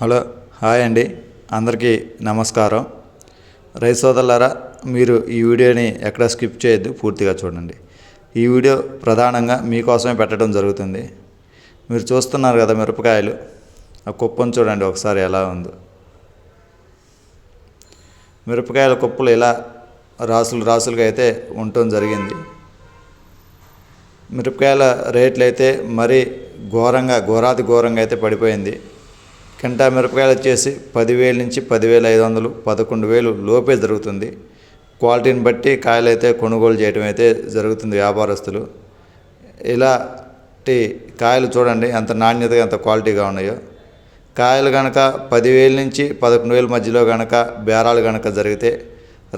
Hello hi అండి, అందరికీ నమస్కారం. రైతు సోదరులారా, మీరు ఈ వీడియోని ఎక్కడ స్కిప్ చేయొద్దు, పూర్తిగా చూడండి. ఈ వీడియో ప్రధానంగా మీకోసమే పెట్టడం జరుగుతుంది. మీరు చూస్తున్నారు కదా మిరపకాయలు, ఆ కుప్పను చూడండి ఒకసారి ఎలా ఉందో. మిరపకాయల కుప్పలు ఇలా రాసులుగా అయితే ఉండటం జరిగింది. మిరపకాయల రేట్లు అయితే మరీ ఘోరంగా అయితే పడిపోయింది. కింటా మిరపకాయలు వచ్చేసి 10,000 నుంచి 10,500, 11,000 లోపే జరుగుతుంది. క్వాలిటీని బట్టి కాయలు అయితే కొనుగోలు చేయడం అయితే జరుగుతుంది వ్యాపారస్తులు. ఇలాంటి కాయలు చూడండి ఎంత నాణ్యతగా ఎంత క్వాలిటీగా ఉన్నాయో. కాయలు కనుక 10,000 నుంచి 11,000 మధ్యలో కనుక బేరాలు కనుక జరిగితే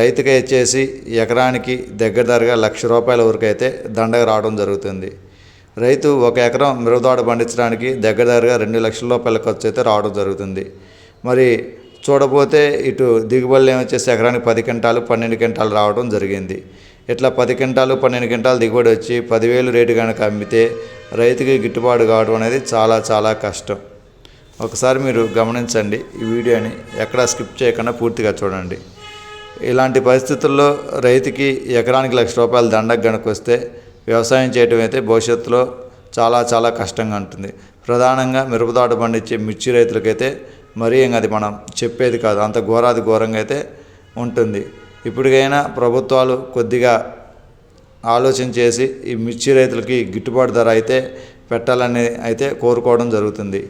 రైతుకి వచ్చేసి ఎకరానికి దగ్గరగా ₹1,00,000 వరకు అయితే దండగ రావడం జరుగుతుంది. రైతు ఒక ఎకరం మిరపతోట పండించడానికి దగ్గరగా ₹2,00,000 ఖర్చు అయితే రావడం జరుగుతుంది. మరి చూడబోతే ఇటు దిగుబడులు ఏమొచ్చేసి ఎకరానికి 10 క్వింటాలు 12 క్వింటాలు రావడం జరిగింది. ఇట్లా 10 క్వింటాలు 12 క్వింటాలు దిగుబడి వచ్చి 10,000 రేటు కనుక అమ్మితే రైతుకి గిట్టుబాటు కావడం అనేది చాలా కష్టం. ఒకసారి మీరు గమనించండి, ఈ వీడియోని ఎక్కడా స్కిప్ చేయకుండా పూర్తిగా చూడండి. ఇలాంటి పరిస్థితుల్లో రైతుకి ఎకరానికి ₹1,00,000 దండకు కనుక వస్తే వ్యవసాయం చేయడం అయితే భవిష్యత్తులో చాలా కష్టంగా ఉంటుంది. ప్రధానంగా మిరపతోట పండించే మిర్చి రైతులకైతే మరీ అది మనం చెప్పేది కాదు, అంత ఘోరంగా అయితే ఉంటుంది. ఇప్పటికైనా ప్రభుత్వాలు కొద్దిగా ఆలోచన చేసి ఈ మిర్చి రైతులకి గిట్టుబాటు ధర అయితే పెట్టాలని అయితే కోరుకోవడం జరుగుతుంది.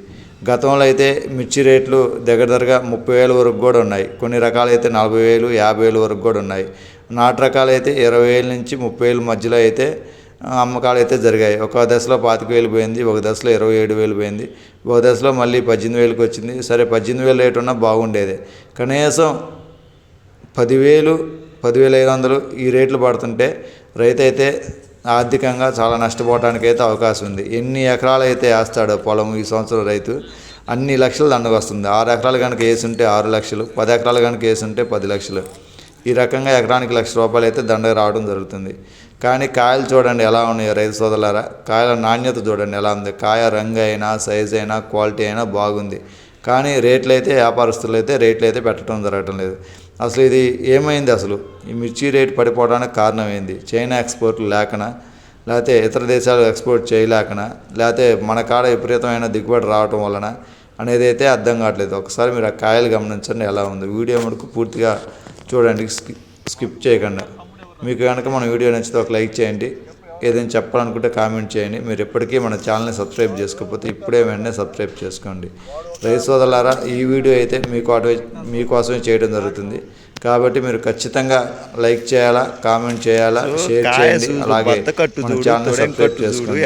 గతంలో అయితే మిర్చి రేట్లు దగ్గరగా 30,000 వరకు కూడా ఉన్నాయి. కొన్ని రకాలైతే 40,000, 50,000 వరకు కూడా ఉన్నాయి. నాటు రకాలైతే 20,000 నుంచి 30,000 మధ్యలో అయితే అమ్మకాలు అయితే జరిగాయి. ఒక దశలో 25,000 పోయింది, ఒక దశలో 27,000 పోయింది, ఒక దశలో మళ్ళీ 18,000కి వచ్చింది. సరే 18,000 రేటు ఉన్నా బాగుండేది. కనీసం 10,000, 10,500 ఈ రేట్లు పడుతుంటే రైతు అయితే ఆర్థికంగా చాలా నష్టపోవడానికి అయితే అవకాశం ఉంది. ఎన్ని ఎకరాలు అయితే వేస్తాడో పొలం ఈ సంవత్సరం రైతు అన్ని లక్షలు దండకు వస్తుంది. 6 ఎకరాలు కనుక వేసి ఉంటే 6 లక్షలు, 10 ఎకరాలు కనుక వేసి ఉంటే 10 లక్షలు. ఈ రకంగా ఎకరానికి ₹1,00,000 అయితే దండగా రావడం జరుగుతుంది. కానీ కాయలు చూడండి ఎలా ఉన్నాయో రైతు సోదరులారా, కాయల నాణ్యత చూడండి ఎలా ఉంది. కాయ రంగు అయినా సైజు అయినా క్వాలిటీ అయినా బాగుంది. కానీ రేట్లు అయితే వ్యాపారస్తులు అయితే రేట్లు అయితే పెట్టడం జరగటం లేదు. అసలు ఇది ఏమైంది? అసలు ఈ మిర్చి రేటు పడిపోవడానికి కారణం ఏంది? చైనా ఎక్స్పోర్ట్లు లేకనా, లేకపోతే ఇతర దేశాలు ఎక్స్పోర్ట్ చేయలేకనా, లేకపోతే మన కాడ విపరీతమైన దిగుబడి రావటం వలన అనేది అయితే అర్థం కావట్లేదు. ఒకసారి మీరు ఆ కాయలు గమనించండి ఎలా ఉంది. వీడియో మటుకు పూర్తిగా చూడండి, స్కిప్ చేయకుండా. మీకు కనుక మన వీడియో నచ్చితే ఒక లైక్ చేయండి, ఏదైనా చెప్పాలనుకుంటే కామెంట్ చేయండి. మీరు ఎప్పటికీ మన ఛానల్ని సబ్స్క్రైబ్ చేసుకోకపోతే ఇప్పుడే వెంటనే సబ్స్క్రైబ్ చేసుకోండి. రైతు సోదరులారా, ఈ వీడియో అయితే మీకోసమే చేయడం జరుగుతుంది. కాబట్టి మీరు ఖచ్చితంగా లైక్ చేయాలా, కామెంట్ చేయాలా, షేర్ చేయండి. అలాగే మన ఛానల్ని సబ్స్క్రైబ్ చేసుకోండి.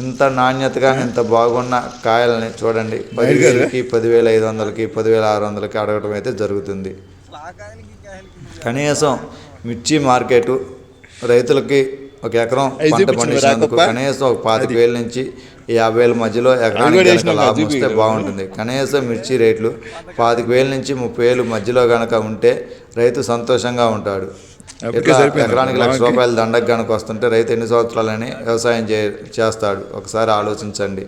ఇంత నాణ్యతగా ఇంత బాగున్న కాయలని చూడండి 10,000కి, 10,500కి, 10,600కి అడగడం అయితే జరుగుతుంది. కనీసం మిర్చి మార్కెట్ రైతులకి ఒక ఎకరం పంట పండించినందుకు కనీసం ఒక 25,000 నుంచి 50,000 మధ్యలో ఎకరానికి లాభం వస్తే బాగుంటుంది. కనీసం మిర్చి రేట్లు 25,000 నుంచి 30,000 మధ్యలో కనుక ఉంటే రైతు సంతోషంగా ఉంటాడు. ఇట్లా ఎకరానికి ₹1,00,000 దండకు కనుక వస్తుంటే రైతు ఎన్ని సంవత్సరాలని వ్యవసాయం చేస్తాడు? ఒకసారి ఆలోచించండి.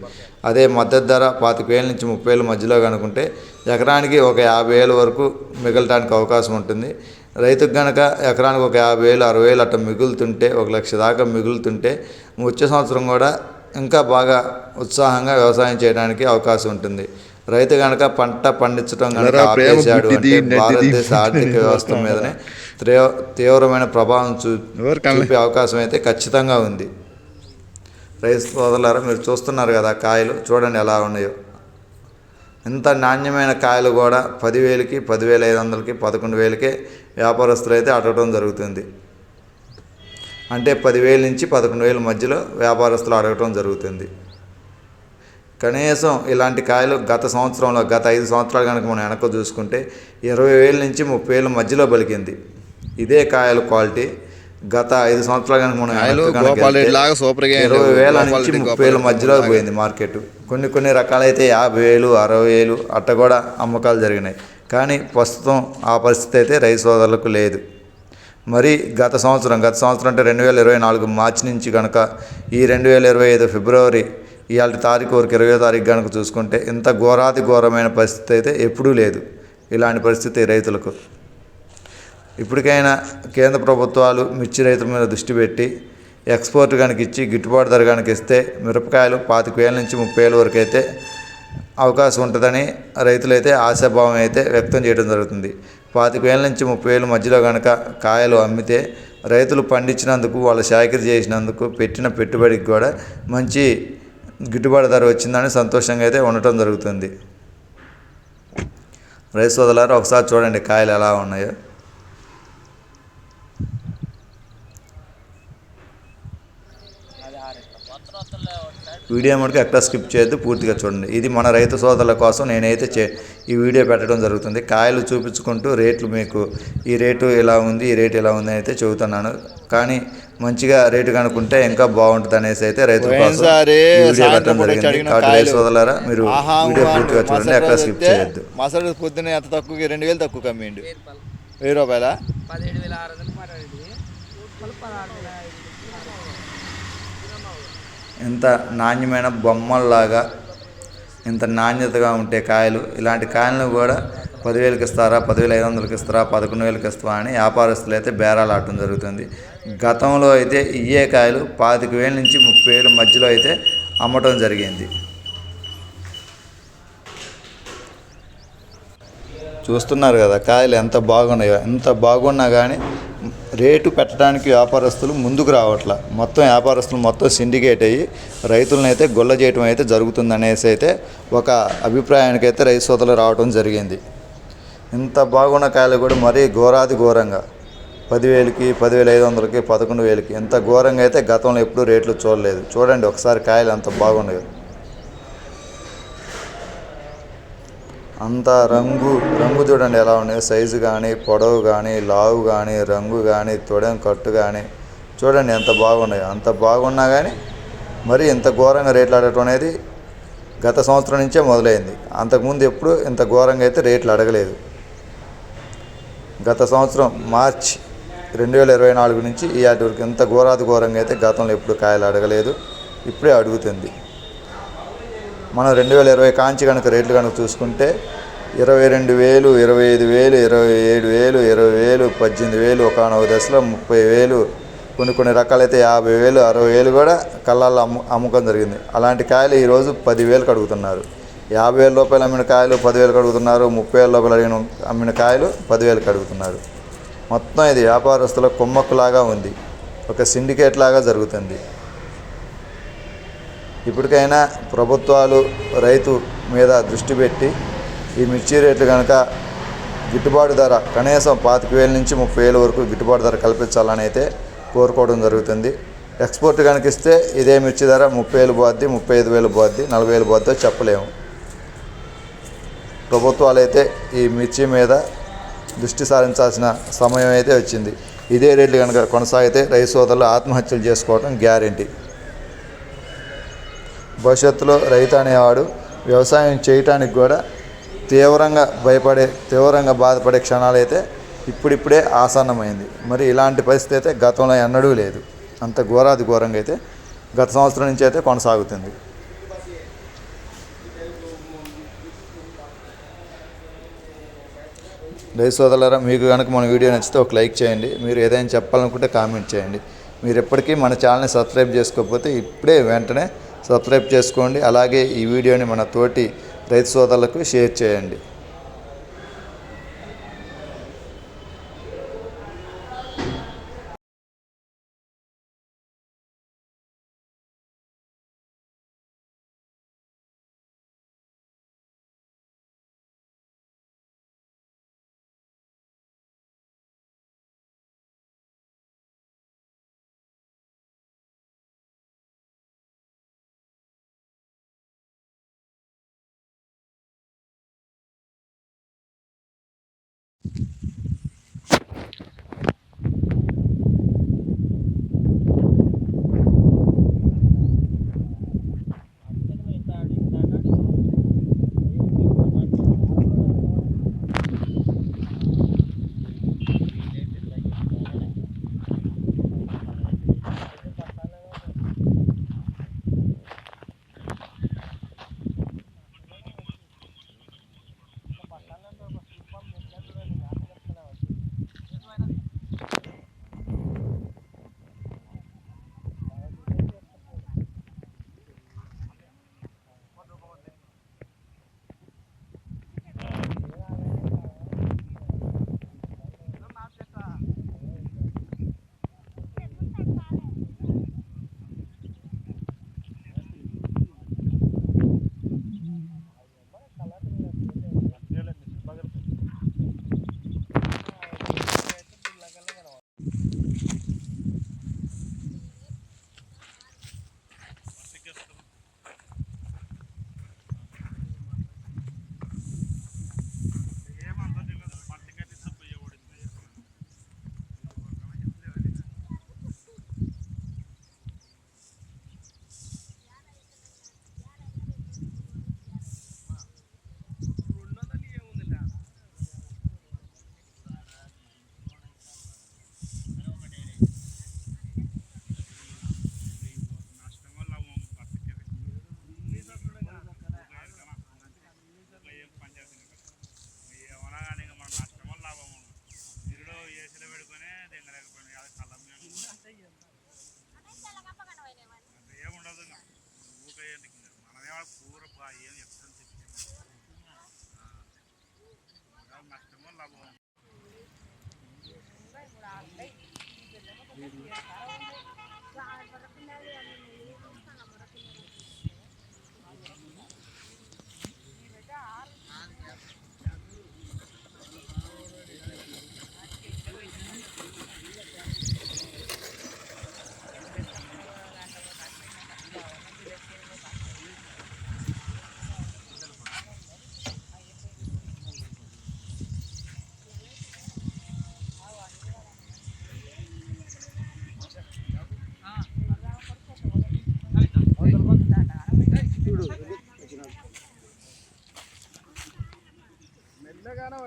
అదే మద్దతు ధర 25,000 నుంచి 30,000 మధ్యలో కనుకుంటే ఎకరానికి ఒక 50,000 వరకు మిగలటానికి అవకాశం ఉంటుంది. రైతుకు కనుక ఎకరానికి ఒక 50,000, 60,000 అట్లా మిగులుతుంటే, 1,00,000 దాకా మిగులుతుంటే వచ్చే సంవత్సరం కూడా ఇంకా బాగా ఉత్సాహంగా వ్యవసాయం చేయడానికి అవకాశం ఉంటుంది. రైతు కనుక పంట పండించడం కనుక ఆపేశాడు అంటే భారతదేశ ఆర్థిక వ్యవస్థ మీదనే తీవ్రమైన ప్రభావం చూపే అవకాశం అయితే ఖచ్చితంగా ఉంది. రైతు సోదరులారా, మీరు చూస్తున్నారు కదా కాయలు చూడండి ఎలా ఉన్నాయో. ఇంత నాణ్యమైన కాయలు కూడా 10,000కి, 10,500కి, 11,000కే వ్యాపారస్తులు అయితే అడగడం జరుగుతుంది. అంటే 10,000 నుంచి 11,000 మధ్యలో వ్యాపారస్తులు అడగటం జరుగుతుంది. కనీసం ఇలాంటి కాయలు గత 5 సంవత్సరాలు కనుక మనం వెనక్కి చూసుకుంటే 20,000 నుంచి 30,000 మధ్యలో పలికింది. ఇదే కాయల క్వాలిటీ గత 5 సంవత్సరాలు కనుక మనం 20,000 నుంచి 30,000 మధ్యలో పోయింది మార్కెట్. కొన్ని రకాలైతే 50,000, 60,000 అట్ట కూడా అమ్మకాలు జరిగినాయి. కానీ ప్రస్తుతం ఆ పరిస్థితి అయితే రైతు సోదరులకు లేదు. మరి గత సంవత్సరం అంటే 2024 మార్చి నుంచి కనుక ఈ 2025 ఫిబ్రవరి ఇవాళ తారీఖు వరకు 20వ తారీఖు కనుక చూసుకుంటే ఇంత ఘోరాతి ఘోరమైన పరిస్థితి అయితే ఎప్పుడూ లేదు. ఇలాంటి పరిస్థితి రైతులకు. ఇప్పటికైనా కేంద్ర ప్రభుత్వాలు మిర్చి రైతుల మీద దృష్టి పెట్టి ఎక్స్పోర్ట్ కనుక ఇచ్చి గిట్టుబాటు ధర కనుక ఇస్తే మిరపకాయలు 25,000 నుంచి 30,000 వరకు అయితే అవకాశం ఉంటుందని రైతులైతే ఆశాభావం అయితే వ్యక్తం చేయడం జరుగుతుంది. 25,000 నుంచి 30,000 మధ్యలో కనుక కాయలు అమ్మితే రైతులు పండించినందుకు, వాళ్ళు చాకిరీ చేసినందుకు పెట్టిన పెట్టుబడికి కూడా మంచి గిట్టుబాటు ధర వచ్చిందని సంతోషంగా అయితే ఉండటం జరుగుతుంది. రైతు సోదరులారా, ఒకసారి చూడండి కాయలు ఎలా ఉన్నాయో. వీడియో మటుకు ఎక్కడ స్కిప్ చేయొద్దు, పూర్తిగా చూడండి. ఇది మన రైతు సోదరుల కోసం నేనైతే ఈ వీడియో పెట్టడం జరుగుతుంది. కాయలు చూపించుకుంటూ రేట్లు మీకు ఈ రేటు ఇలా ఉంది, ఈ రేటు ఇలా ఉంది అయితే చెబుతున్నాను. కానీ మంచిగా రేటు కనుక్కుంటే ఇంకా బాగుంటుంది అనేసి అయితే రైతుల కోసం వీడియో పెట్టడం జరిగింది. కాబట్టి రైతు సోదరులారా, మీరు వీడియో పూర్తిగా చూడండి, ఎక్కడ స్కిప్ చేయొద్దు. మసడు పొద్దున్న ఎంత తక్కువకి 2,000 తక్కువ కమ్మిండు. 1000 రూపాయల 17,600 ఇంత నాణ్యమైన బొమ్మల్లాగా ఇంత నాణ్యతగా ఉంటే కాయలు, ఇలాంటి కాయలను కూడా 10,000కి ఇస్తారా, 10,500కి ఇస్తారా, 11,000కి ఇస్తారా అని వ్యాపారస్తులు అయితే బేరాలు ఆడటం జరుగుతుంది. గతంలో అయితే ఇయ్యే కాయలు 25,000 నుంచి 30,000 మధ్యలో అయితే అమ్మటం జరిగింది. చూస్తున్నారు కదా కాయలు ఎంత బాగున్నాయో. ఎంత బాగున్నా కానీ రేటు పెట్టడానికి వ్యాపారస్తులు ముందుకు రావట్లా. మొత్తం వ్యాపారస్తులు మొత్తం సిండికేట్ అయ్యి రైతులను అయితే గొల్ల చేయటం అయితే జరుగుతుందనేసి అయితే ఒక అభిప్రాయానికైతే రైతు సోదరులు రావడం జరిగింది. ఇంత బాగున్న కాయలు కూడా మరీ ఘోరాది ఘోరంగా 10,000కి, 10,500కి, 11,000కి ఇంత ఘోరంగా అయితే గతంలో ఎప్పుడూ రేట్లు చూడలేదు. చూడండి ఒకసారి కాయలు అంత బాగున్నాయి. అంత రంగు చూడండి ఎలా ఉన్నాయి. సైజు కానీ, పొడవు కానీ, లావు కానీ, రంగు కానీ, తొడెం కట్టు కానీ చూడండి ఎంత బాగున్నాయో. అంత బాగున్నా కానీ మరి ఇంత ఘోరంగా రేట్లు అడగటం అనేది గత సంవత్సరం నుంచే మొదలైంది. అంతకుముందు ఎప్పుడు ఇంత ఘోరంగా అయితే రేట్లు అడగలేదు. గత సంవత్సరం మార్చి 2024 నుంచి ఈ ఆటి వరకు ఇంత ఘోరంగా అయితే గతంలో ఎప్పుడు కాయలు అడగలేదు. ఇప్పుడే అడుగుతుంది. మనం 2020 కాంచి కనుక రేట్లు కనుక చూసుకుంటే 22,000, 25,000, 27,000, 20,000, 18,000, ఒకనొక దశలో 30,000, కొన్ని రకాలైతే 50,000, 60,000 కూడా కళ్ళల్లో అమ్మకం జరిగింది. అలాంటి కాయలు ఈరోజు 10,000కి అడుగుతున్నారు. 50,000 రూపాయలు అమ్మిన కాయలు 10,000కి అడుగుతున్నారు. 30,000 రూపాయలు అమ్మిన కాయలు 10,000కి అడుగుతున్నారు. మొత్తం ఇది వ్యాపారస్తుల కుమ్మక్కులాగా ఉంది. ఒక సిండికేట్ లాగా జరుగుతుంది. ఇప్పటికైనా ప్రభుత్వాలు రైతు మీద దృష్టి పెట్టి ఈ మిర్చి రేట్లు కనుక గిట్టుబాటు ధర కనీసం 25,000 నుంచి 30,000 వరకు గిట్టుబాటు ధర కల్పించాలని అయితే కోరుకోవడం జరుగుతుంది. ఎక్స్పోర్ట్ కనుక ఇస్తే ఇదే మిర్చి ధర 30,000 పోద్ది, 35,000 పోద్ది, 40,000 పోద్దో చెప్పలేము. ప్రభుత్వాలు అయితే ఈ మిర్చి మీద దృష్టి సారించాల్సిన సమయం అయితే వచ్చింది. ఇదే రేట్లు కనుక కొనసాగితే రైతు సోదరులు ఆత్మహత్యలు చేసుకోవడం గ్యారెంటీ. భవిష్యత్తులో రైతు అనేవాడు వ్యవసాయం చేయటానికి కూడా తీవ్రంగా బాధపడే క్షణాలు అయితే ఇప్పుడిప్పుడే ఆసన్నమైంది. మరి ఇలాంటి పరిస్థితి అయితే గతంలో ఎన్నడూ లేదు. అంత ఘోరంగా అయితే గత సంవత్సరం నుంచి అయితే కొనసాగుతుంది. రైతు సోదరులారా, మీకు కనుక మన వీడియో నచ్చితే ఒక లైక్ చేయండి. మీరు ఏదైనా చెప్పాలనుకుంటే కామెంట్ చేయండి. మీరు ఎప్పటికీ మన ఛానల్ని సబ్స్క్రైబ్ చేసుకోకపోతే ఇప్పుడే వెంటనే సబ్స్క్రైబ్ చేసుకోండి. అలాగే ఈ వీడియోని మన తోటి రైతు సోదరులకు షేర్ చేయండి.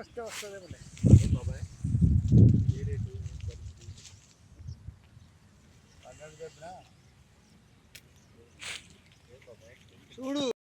వస్తే వస్తుందేమో. చూడు